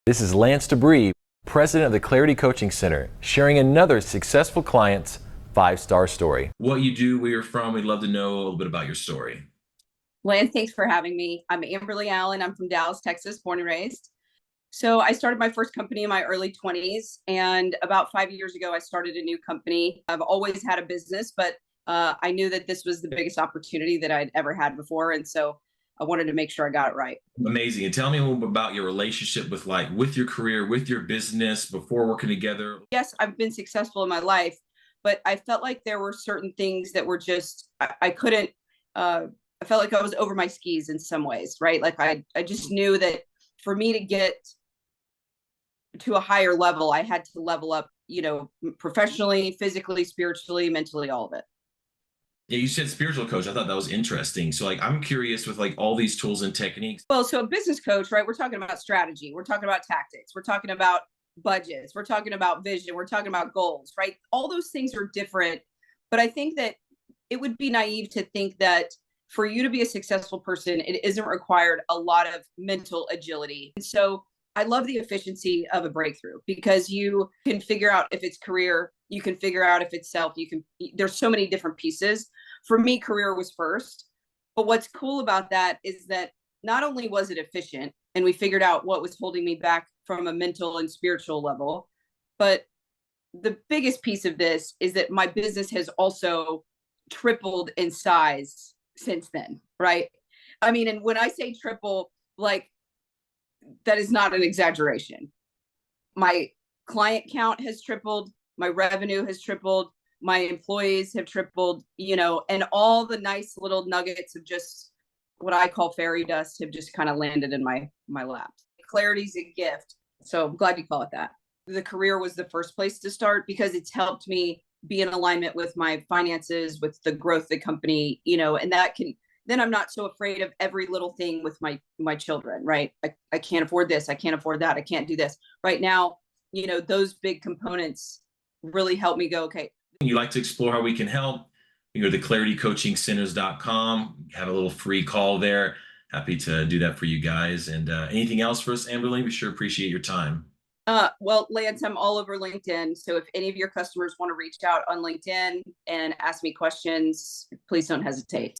This is Lance Debris, president of the Clarity Coaching Center, sharing another successful client's 5-star story. What you do, where you're from, we'd love to know a little bit about your story. Lance, thanks for having me. I'm Amberly Allen. I'm from Dallas, Texas, born and raised. So I started my first company in my early 20s. And about 5 years ago, I started a new company. I've always had a business, but I knew that this was the biggest opportunity that I'd ever had before. And so I wanted to make sure I got it right. Amazing. And tell me a little bit about your relationship with your career, with your business before working together. Yes, I've been successful in my life, but I felt like there were certain things that were just, I couldn't, I felt like I was over my skis in some ways, right? Like I just knew that for me to get to a higher level, I had to level up, professionally, physically, spiritually, mentally, all of it. Yeah, you said spiritual coach. I thought that was interesting. So I'm curious with all these tools and techniques. Well, so a business coach, right? We're talking about strategy. We're talking about tactics. We're talking about budgets. We're talking about vision. We're talking about goals, right? All those things are different. But I think that it would be naive to think that for you to be a successful person, it isn't required a lot of mental agility. And so I love the efficiency of a breakthrough because you can figure out if it's career, you can figure out if it's self, there's so many different pieces. For me, career was first. But what's cool about that is that not only was it efficient and we figured out what was holding me back from a mental and spiritual level, but the biggest piece of this is that my business has also tripled in size since then, right? I mean, and when I say triple, that is not an exaggeration. My client count has tripled, my revenue has tripled, my employees have tripled, and all the nice little nuggets of just what I call fairy dust have just kind of landed in my lap. Clarity's a gift. So I'm glad you call it that. The career was the first place to start because it's helped me be in alignment with my finances, with the growth of the company, and then I'm not so afraid of every little thing with my children, right? I can't afford this. I can't afford that. I can't do this right now. Those big components really help me go, okay. You like to explore how we can help. You go to claritycoachingcenters.com, have a little free call there. Happy to do that for you guys. And anything else for us, Amberly? We sure appreciate your time. Well, Lance, I'm all over LinkedIn. So if any of your customers want to reach out on LinkedIn and ask me questions, please don't hesitate.